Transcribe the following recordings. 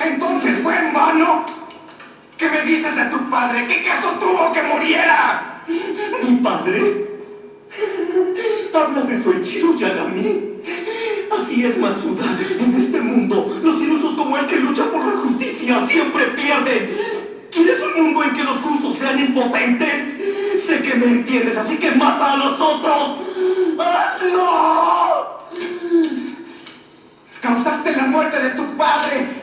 ¿Entonces fue en vano? ¿Qué me dices de tu padre? ¿Qué caso tuvo que muriera? ¿Mi padre? ¿Hablas de Soichiro Yagami? Así es, Matsuda. En este mundo, los ilusos como el que lucha por la justicia siempre pierden. ¿Quieres un mundo en que los justos sean impotentes? Sé que me entiendes, así que mata a los otros. ¡Hazlo! Causaste la muerte de tu padre.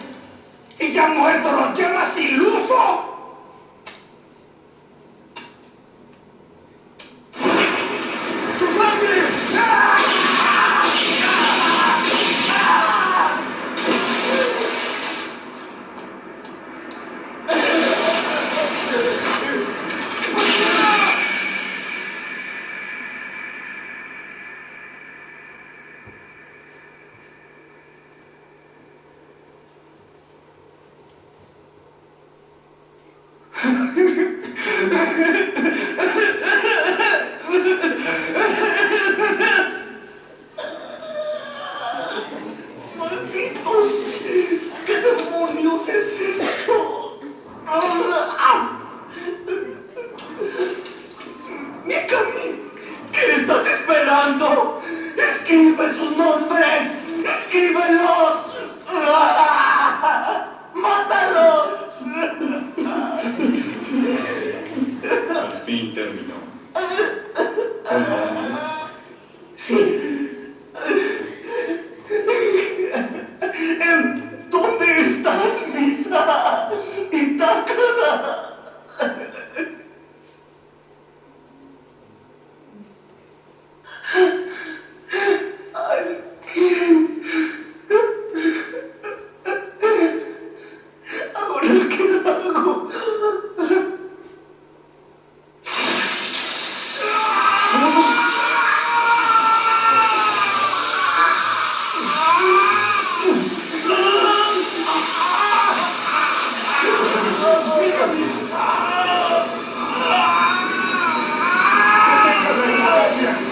Y ya muerto lo llamas iluso. ¡Su sangre! ¡Ah! ¡Malditos! ¿Qué demonios es esto? ¡Mikami! ¿Qué estás esperando? ¡Escribe sus nombres! ¡Escríbelos! ¡Mátalos! Al fin terminó. ¿O no? Sí. ¿Dónde estás, Misa? Y Takada. ¿Ahora qué hago?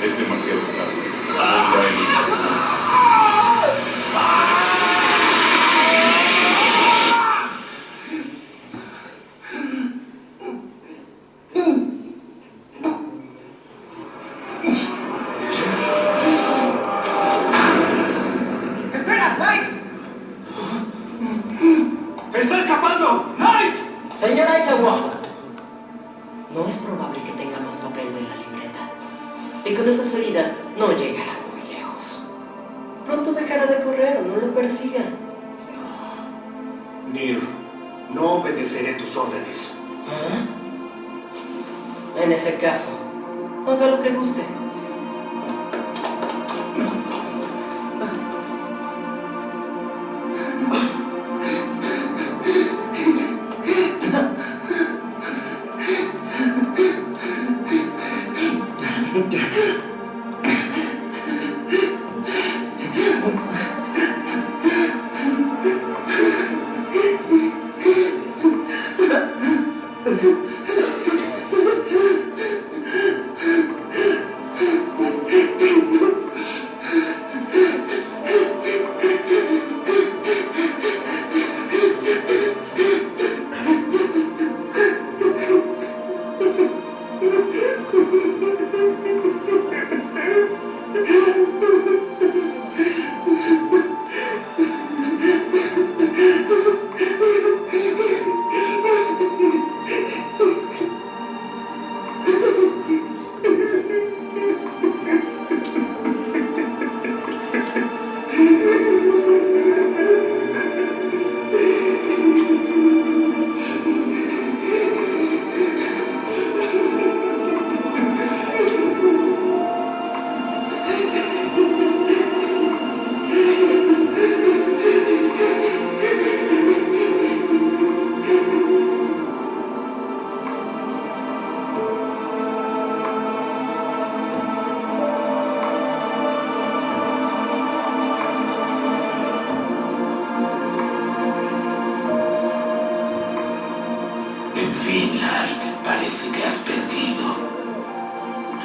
Es demasiado tarde. No hay límites más. ¡Espera, Light! ¡Está escapando! ¡Light! Señora Aizawa, no es probable que tenga más papel de la libreta. Y con esas heridas no llegará muy lejos. Pronto dejará de correr, no lo persiga. Nier, no obedeceré tus órdenes. ¿Ah? En ese caso, haga lo que guste.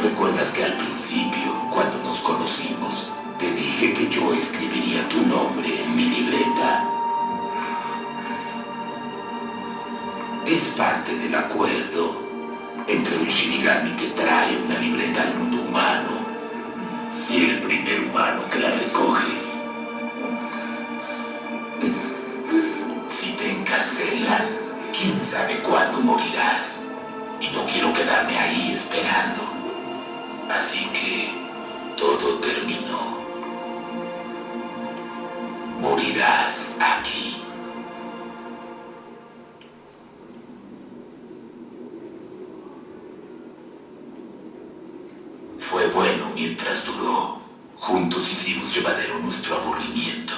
¿Recuerdas que al principio, cuando nos conocimos, te dije que yo escribiría tu nombre en mi libreta? Es parte del acuerdo entre un Shinigami que trae una libreta al mundo humano y el primer humano que la recoge. Si te encarcelan, quién sabe cuándo morirás. Y no quiero quedarme ahí esperando. Así que todo terminó. Morirás aquí. Fue bueno mientras duró. Juntos hicimos llevadero nuestro aburrimiento.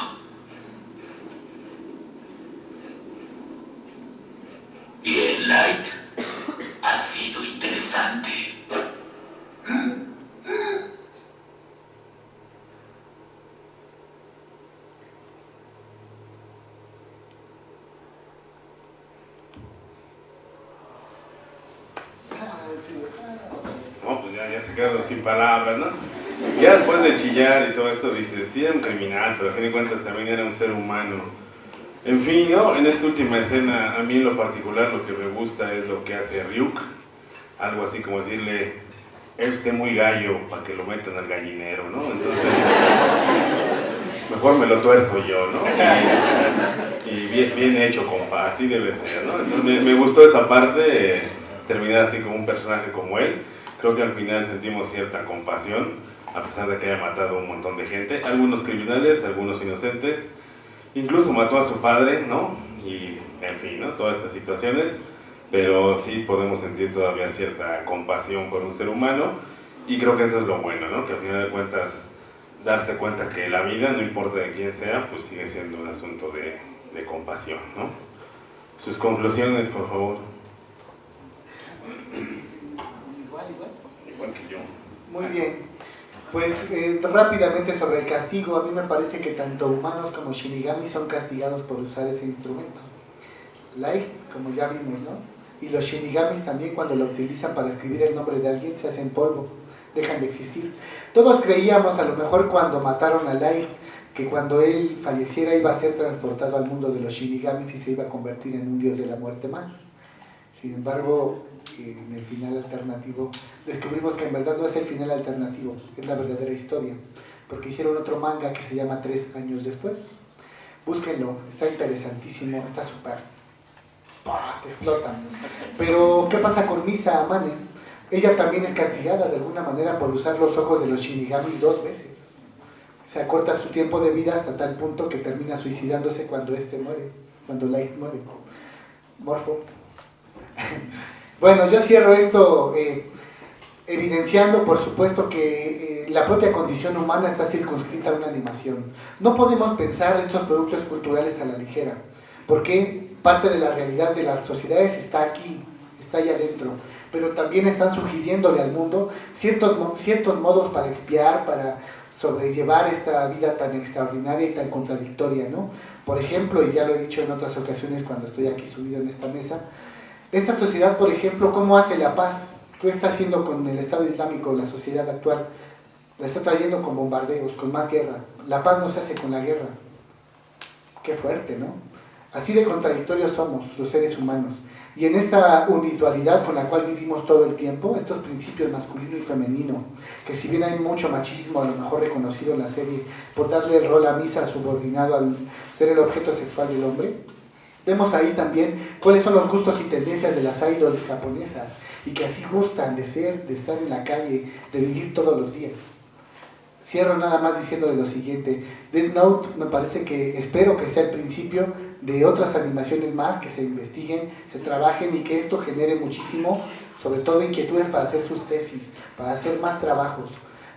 Bien, Light. Ha sido interesante. No, pues ya se quedaron sin palabras, ¿no? Ya después de chillar y todo esto dices, sí era un criminal, pero a fin de cuentas también era un ser humano. En fin, ¿no? En esta última escena, a mí en lo particular lo que me gusta es lo que hace Ryuk. Algo así como decirle, es usted muy gallo para que lo metan al gallinero, ¿no? Entonces, mejor me lo tuerzo yo, ¿no? Y bien hecho, compa, así debe ser, ¿no? Entonces me gustó esa parte, terminar así como un personaje como él. Creo que al final sentimos cierta compasión, a pesar de que haya matado a un montón de gente. Algunos criminales, algunos inocentes. Incluso mató a su padre, ¿no? Y, en fin, ¿no? Todas estas situaciones. Pero sí podemos sentir todavía cierta compasión por un ser humano. Y creo que eso es lo bueno, ¿no? Que al final de cuentas, darse cuenta que la vida, no importa de quién sea, pues sigue siendo un asunto de compasión, ¿no? Sus conclusiones, por favor. Igual que yo. Muy bien. Pues rápidamente sobre el castigo, a mí me parece que tanto humanos como Shinigami son castigados por usar ese instrumento. Light, como ya vimos, ¿no? Y los Shinigamis también, cuando lo utilizan para escribir el nombre de alguien, se hacen polvo, dejan de existir. Todos creíamos, a lo mejor cuando mataron a Light, que cuando él falleciera iba a ser transportado al mundo de los Shinigamis y se iba a convertir en un dios de la muerte más. Sin embargo, en el final alternativo descubrimos que en verdad no es el final alternativo, es la verdadera historia, porque hicieron otro manga que se llama 3 años después. Búsquenlo, está interesantísimo, está súper, te explotan. Pero ¿qué pasa con Misa Amane? Ella también es castigada de alguna manera por usar los ojos de los Shinigamis 2 veces. Se acorta su tiempo de vida hasta tal punto que termina suicidándose cuando muere, cuando Light muere. Morfo. Bueno, yo cierro esto evidenciando, por supuesto, que la propia condición humana está circunscrita a una animación. No podemos pensar estos productos culturales a la ligera, porque parte de la realidad de las sociedades está aquí, está allá adentro, pero también están sugiriéndole al mundo ciertos modos para expiar, para sobrellevar esta vida tan extraordinaria y tan contradictoria, ¿no? Por ejemplo, y ya lo he dicho en otras ocasiones cuando estoy aquí subido en esta mesa, esta sociedad, por ejemplo, ¿cómo hace la paz? ¿Qué está haciendo con el Estado Islámico, la sociedad actual? La está trayendo con bombardeos, con más guerra. La paz no se hace con la guerra. Qué fuerte, ¿no? Así de contradictorios somos los seres humanos. Y en esta individualidad con la cual vivimos todo el tiempo, estos principios masculino y femenino, que si bien hay mucho machismo, a lo mejor reconocido en la serie, por darle el rol a Misa subordinado al ser el objeto sexual del hombre, vemos ahí también cuáles son los gustos y tendencias de las idols japonesas y que así gustan de ser, de estar en la calle, de vivir todos los días. Cierro nada más diciéndole lo siguiente. Death Note me parece que, espero que sea el principio de otras animaciones más que se investiguen, se trabajen y que esto genere muchísimo, sobre todo inquietudes para hacer sus tesis, para hacer más trabajos.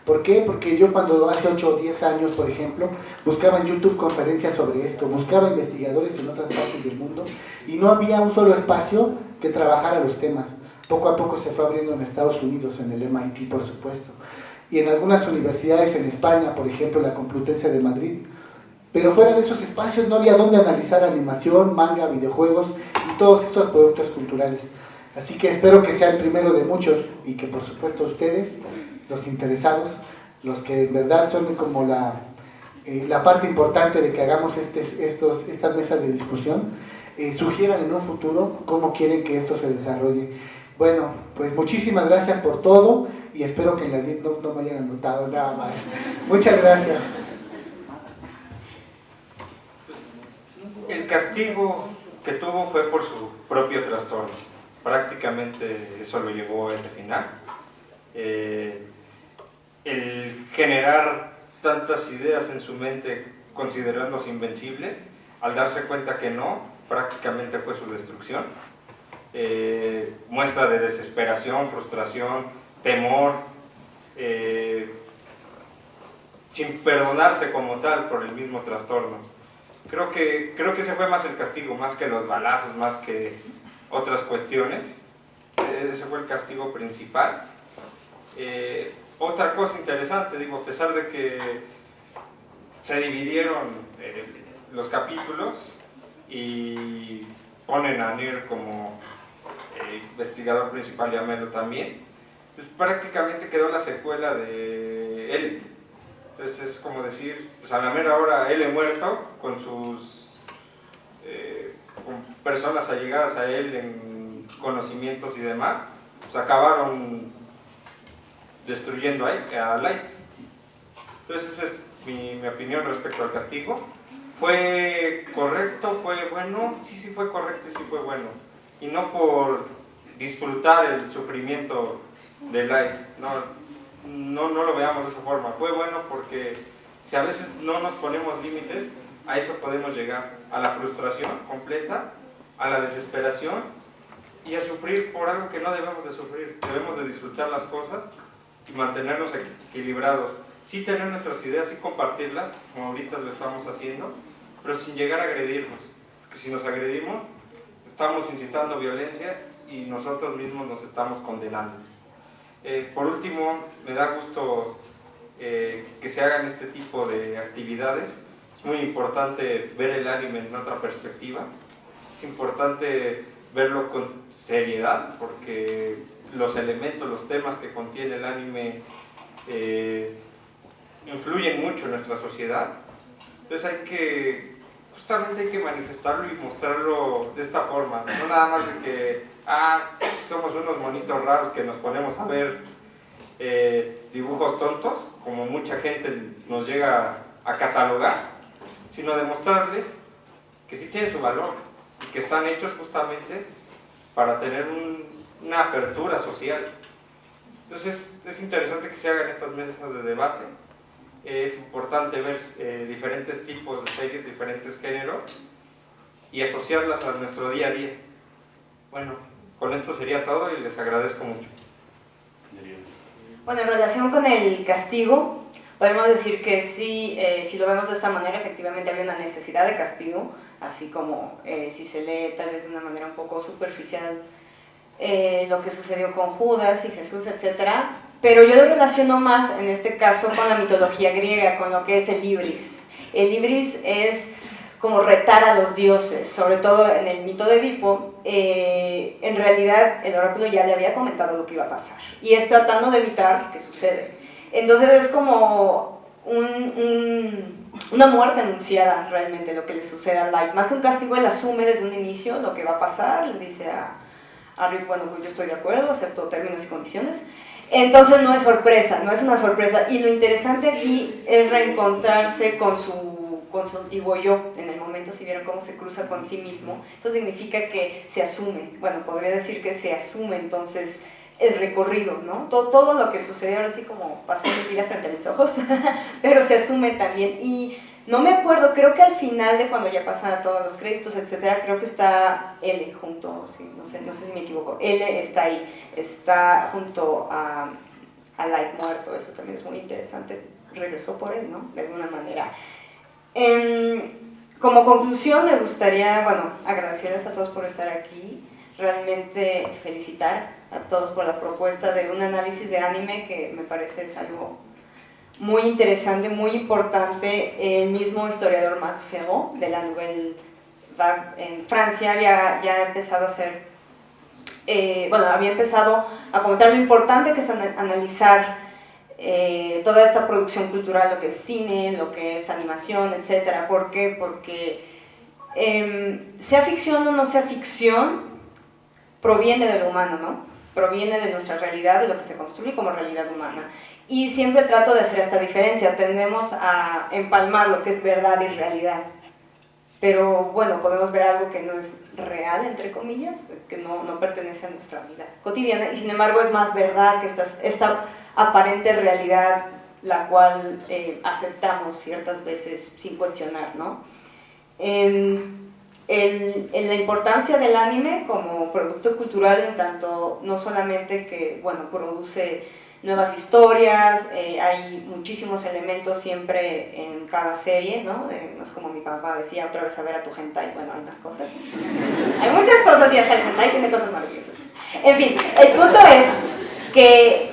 ¿Por qué? Porque yo cuando hace 8 o 10 años, por ejemplo, buscaba en YouTube conferencias sobre esto, buscaba investigadores en otras partes del mundo y no había un solo espacio que trabajara los temas. Poco a poco se fue abriendo en Estados Unidos, en el MIT, por supuesto, y en algunas universidades en España, por ejemplo, la Complutense de Madrid. Pero fuera de esos espacios no había dónde analizar animación, manga, videojuegos y todos estos productos culturales. Así que espero que sea el primero de muchos y que, por supuesto, ustedes, los interesados, los que en verdad son como la parte importante de que hagamos estas mesas de discusión, sugieran en un futuro cómo quieren que esto se desarrolle. Bueno, pues muchísimas gracias por todo y espero que en la DIT no me hayan anotado nada más. Muchas gracias. El castigo que tuvo fue por su propio trastorno. Prácticamente eso lo llevó a ese final. El generar tantas ideas en su mente considerándose invencible, al darse cuenta que no, prácticamente fue su destrucción. Muestra de desesperación, frustración, temor, sin perdonarse como tal por el mismo trastorno. Creo que ese fue más el castigo, más que los balazos, más que otras cuestiones. Ese fue el castigo principal. Otra cosa interesante, digo, a pesar de que se dividieron los capítulos y ponen a Nier como investigador principal y a Melo también, pues prácticamente quedó la secuela de L. Entonces es como decir, pues a la mera hora L muerto, con sus con personas allegadas a él en conocimientos y demás, pues acabaron destruyendo a Light. Entonces esa es mi opinión respecto al castigo. ¿Fue correcto? ¿Fue bueno? Sí fue correcto y sí fue bueno. Y no por disfrutar el sufrimiento de Light, no lo veamos de esa forma. Fue bueno porque si a veces no nos ponemos límites, a eso podemos llegar, a la frustración completa, a la desesperación y a sufrir por algo que no debemos de sufrir. Debemos de disfrutar las cosas y mantenernos equilibrados. Sí tener nuestras ideas, sí compartirlas, como ahorita lo estamos haciendo, pero sin llegar a agredirnos. Porque si nos agredimos, estamos incitando violencia y nosotros mismos nos estamos condenando. Por último, me da gusto que se hagan este tipo de actividades. Es muy importante ver el anime en otra perspectiva. Es importante verlo con seriedad, porque los elementos, los temas que contiene el anime influyen mucho en nuestra sociedad. Entonces justamente hay que manifestarlo y mostrarlo de esta forma, no nada más de que somos unos monitos raros que nos ponemos a ver dibujos tontos, como mucha gente nos llega a catalogar, sino demostrarles que sí tienen su valor y que están hechos justamente para tener una apertura social. Entonces es interesante que se hagan estas mesas de debate. Es importante ver diferentes tipos de series, diferentes géneros y asociarlas a nuestro día a día. Bueno, con esto sería todo y les agradezco mucho. Bueno, en relación con el castigo, podemos decir que sí, si lo vemos de esta manera, efectivamente había una necesidad de castigo, así como si se lee tal vez de una manera un poco superficial lo que sucedió con Judas y Jesús, etcétera. Pero yo lo relaciono más, en este caso, con la mitología griega, con lo que es el Ibris. El Ibris es como retar a los dioses, sobre todo en el mito de Edipo. En realidad, el oráculo ya le había comentado lo que iba a pasar, y es tratando de evitar que sucede. Entonces es como una muerte anunciada, realmente, lo que le sucede a Light. Más que un castigo, él asume desde un inicio lo que va a pasar, le dice a Rick, bueno, pues yo estoy de acuerdo, acepto términos y condiciones. Entonces no es sorpresa, no es una sorpresa. Y lo interesante aquí es reencontrarse con su antiguo yo, en el momento, si vieron cómo se cruza con sí mismo. Eso significa que se asume, bueno, podría decir que se asume entonces el recorrido, ¿no? Todo lo que sucedió ahora sí como pasó mi vida frente a mis ojos, pero se asume también. Y no me acuerdo, creo que al final de cuando ya pasan todos los créditos, etcétera, creo que está L junto, sí, no sé si me equivoco, L está ahí, está junto a Light muerto. Eso también es muy interesante, regresó por él, ¿no? De alguna manera. Como conclusión me gustaría, bueno, agradecerles a todos por estar aquí, realmente felicitar a todos por la propuesta de un análisis de anime que me parece es algo muy interesante, muy importante. El mismo historiador Marc Ferro de la Nouvelle Vague en Francia había empezado a hacer, había empezado a comentar lo importante que es analizar toda esta producción cultural, lo que es cine, lo que es animación, etc. ¿Por qué? Porque sea ficción o no sea ficción, proviene de lo humano, ¿no? Proviene de nuestra realidad, de lo que se construye como realidad humana. Y siempre trato de hacer esta diferencia, tendemos a empalmar lo que es verdad y realidad. Pero bueno, podemos ver algo que no es real, entre comillas, que no pertenece a nuestra vida cotidiana, y sin embargo es más verdad que esta aparente realidad, la cual aceptamos ciertas veces sin cuestionar, ¿no? La importancia del anime como producto cultural, en tanto no solamente que, bueno, produce nuevas historias, hay muchísimos elementos siempre en cada serie, ¿no? No es como mi papá decía, otra vez a ver a tu hentai, bueno, hay más cosas. Hay muchas cosas y hasta el hentai tiene cosas maravillosas. En fin, el punto es que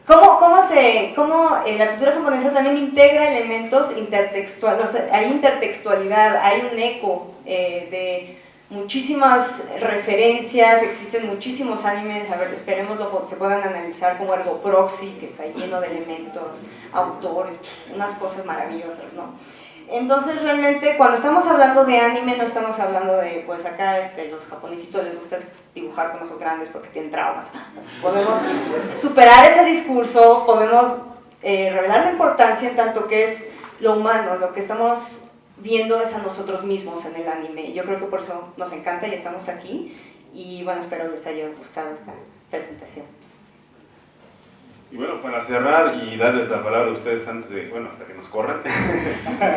cómo la cultura japonesa también integra elementos intertextuales, o sea, hay intertextualidad, hay un eco de muchísimas referencias, existen muchísimos animes, a ver, esperemos se puedan analizar como Ergo Proxy, que está lleno de elementos, autores, unas cosas maravillosas, ¿no? Entonces realmente cuando estamos hablando de anime no estamos hablando de, pues acá los japonesitos les gusta dibujar con ojos grandes porque tienen traumas. Podemos superar ese discurso, podemos revelar la importancia en tanto que es lo humano, lo que estamos viendo es a nosotros mismos en el anime. Yo creo que por eso nos encanta y estamos aquí. Y bueno, espero les haya gustado esta presentación. Y bueno, para cerrar y darles la palabra a ustedes antes de, bueno, hasta que nos corran,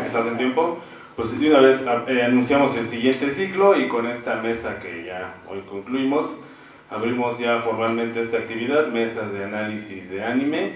estamos en tiempo, pues de una vez anunciamos el siguiente ciclo y con esta mesa que ya hoy concluimos, abrimos ya formalmente esta actividad, mesas de análisis de anime.